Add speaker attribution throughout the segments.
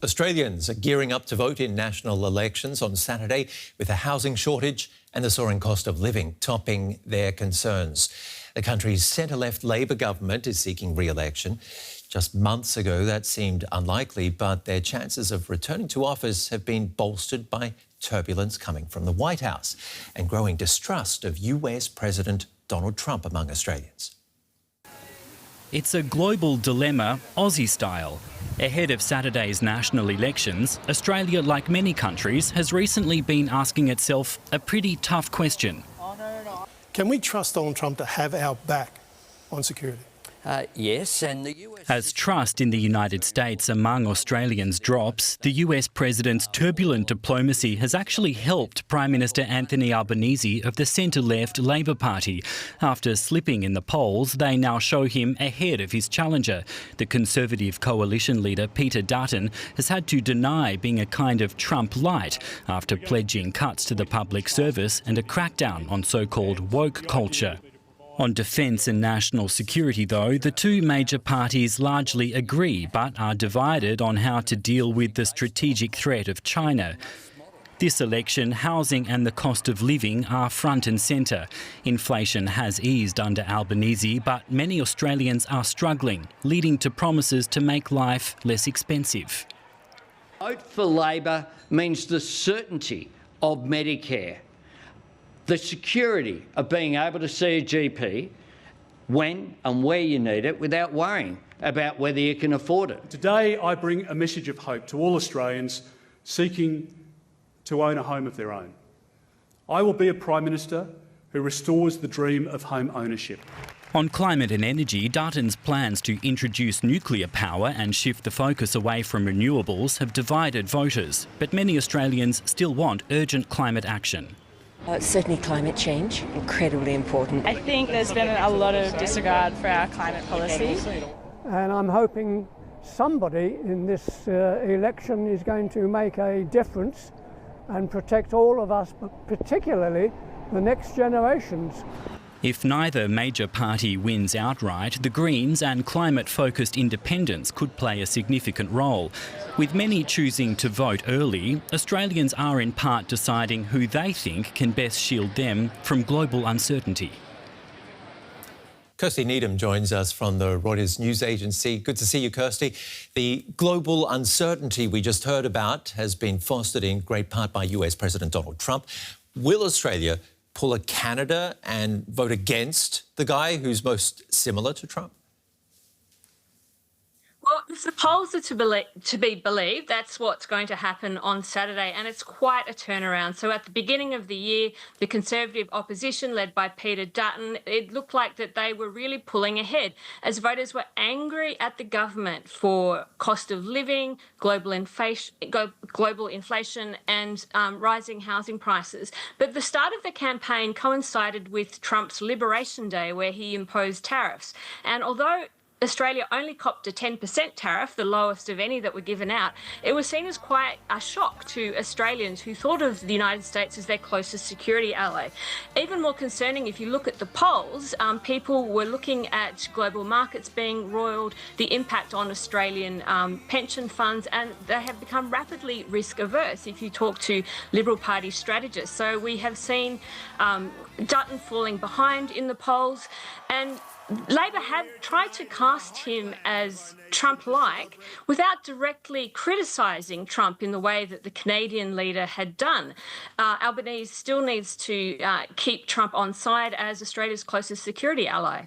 Speaker 1: Australians are gearing up to vote in national elections on Saturday, with a housing shortage and the soaring cost of living topping their concerns. The country's centre-left Labor government is seeking re-election. Just months ago, that seemed unlikely, but their chances of returning to office have been bolstered by turbulence coming from the White House and growing distrust of US President Donald Trump among Australians.
Speaker 2: It's a global dilemma, Aussie style. Ahead of Saturday's national elections, Australia, like many countries, has recently been asking itself a pretty tough question.
Speaker 3: Can we trust Donald Trump to have our back on security?
Speaker 4: Yes, and the US...
Speaker 2: As trust in the United States among Australians drops, the US president's turbulent diplomacy has actually helped Prime Minister Anthony Albanese of the centre-left Labor Party. After slipping in the polls, they now show him ahead of his challenger. The Conservative coalition leader Peter Dutton has had to deny being a kind of Trump light after pledging cuts to the public service and a crackdown on so-called woke culture. On defence and national security, though, the two major parties largely agree but are divided on how to deal with the strategic threat of China. This election, housing and the cost of living are front and centre. Inflation has eased under Albanese, but many Australians are struggling, leading to promises to make life less expensive.
Speaker 4: Vote for Labor means the certainty of Medicare, the security of being able to see a GP when and where you need it without worrying about whether you can afford it.
Speaker 5: Today I bring a message of hope to all Australians seeking to own a home of their own. I will be a Prime Minister who restores the dream of home ownership.
Speaker 2: On climate and energy, Dutton's plans to introduce nuclear power and shift the focus away from renewables have divided voters, but many Australians still want urgent climate action.
Speaker 6: Certainly climate change, incredibly important.
Speaker 7: I think there's been a lot of disregard for our climate policy.
Speaker 8: And I'm hoping somebody in this election is going to make a difference and protect all of us, but particularly the next generations.
Speaker 2: If neither major party wins outright, the Greens and climate-focused independents could play a significant role. With many choosing to vote early, Australians are in part deciding who they think can best shield them from global uncertainty.
Speaker 1: Kirsty Needham joins us from the Reuters news agency. Good to see you, Kirsty. The global uncertainty we just heard about has been fostered in great part by US President Donald Trump. Will Australia pull a Canada and vote against the guy who's most similar to Trump?
Speaker 9: Well, if the polls are to be believed, that's what's going to happen on Saturday, and it's quite a turnaround. So at the beginning of the year, the Conservative opposition, led by Peter Dutton, it looked like that they were really pulling ahead as voters were angry at the government for cost of living, global inflation and rising housing prices. But the start of the campaign coincided with Trump's Liberation Day, where he imposed tariffs. And although Australia only copped a 10% tariff, the lowest of any that were given out, it was seen as quite a shock to Australians who thought of the United States as their closest security ally. Even more concerning, if you look at the polls, people were looking at global markets being roiled, the impact on Australian pension funds, and they have become rapidly risk-averse if you talk to Liberal Party strategists. So we have seen Dutton falling behind in the polls, and Labor have tried to cast him as Trump-like without directly criticising Trump in the way that the Canadian leader had done. Albanese still needs to keep Trump on side as Australia's closest security ally.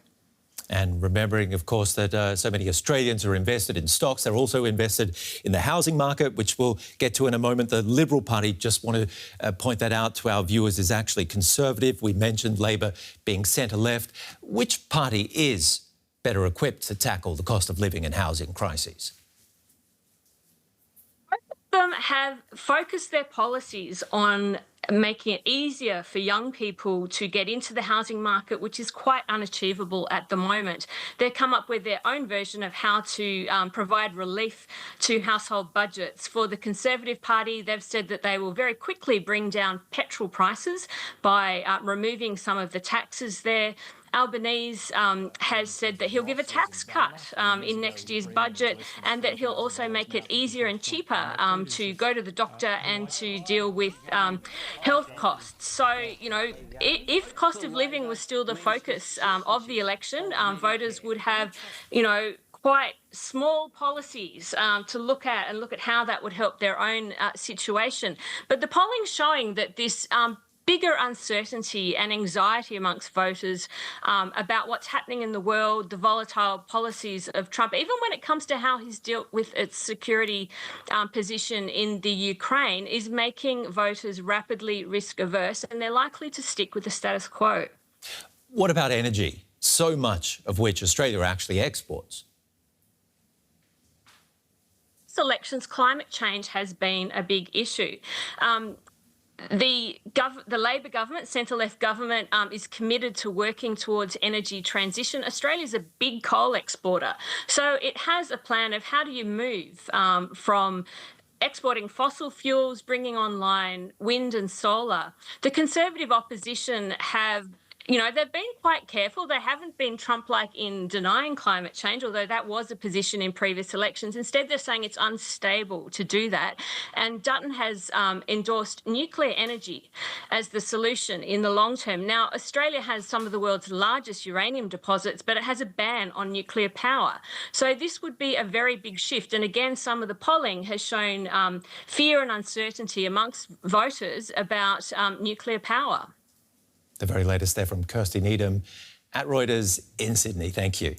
Speaker 1: And remembering, of course, that so many Australians are invested in stocks. They're also invested in the housing market, which we'll get to in a moment. The Liberal Party, just want to point that out to our viewers, is actually Conservative. We mentioned Labor being centre-left. Which party is better equipped to tackle the cost of living and housing crises?
Speaker 9: Both of them have focused their policies on making it easier for young people to get into the housing market, which is quite unachievable at the moment. They've come up with their own version of how to provide relief to household budgets. For the Conservative Party, they've said that they will very quickly bring down petrol prices by removing some of the taxes there. Albanese has said that he'll give a tax cut in next year's budget, and that he'll also make it easier and cheaper to go to the doctor and to deal with health costs. So, you know, if cost of living was still the focus of the election, voters would have, you know, quite small policies to look at how that would help their own situation. But the polling's showing that this bigger uncertainty and anxiety amongst voters about what's happening in the world, the volatile policies of Trump, even when it comes to how he's dealt with its security position in the Ukraine, is making voters rapidly risk averse, and they're likely to stick with the status quo.
Speaker 1: What about energy? So much of which Australia actually exports.
Speaker 9: Elections, climate change has been a big issue. The Labor government, centre-left government, is committed to working towards energy transition. Australia's a big coal exporter, so it has a plan of how do you move from exporting fossil fuels, bringing online wind and solar. The Conservative opposition have, you know, they've been quite careful. They haven't been Trump-like in denying climate change, although that was a position in previous elections. Instead, they're saying it's unstable to do that. And Dutton has endorsed nuclear energy as the solution in the long term. Now, Australia has some of the world's largest uranium deposits, but it has a ban on nuclear power. So this would be a very big shift. And again, some of the polling has shown fear and uncertainty amongst voters about nuclear power.
Speaker 1: The very latest there from Kirsty Needham at Reuters in Sydney. Thank you.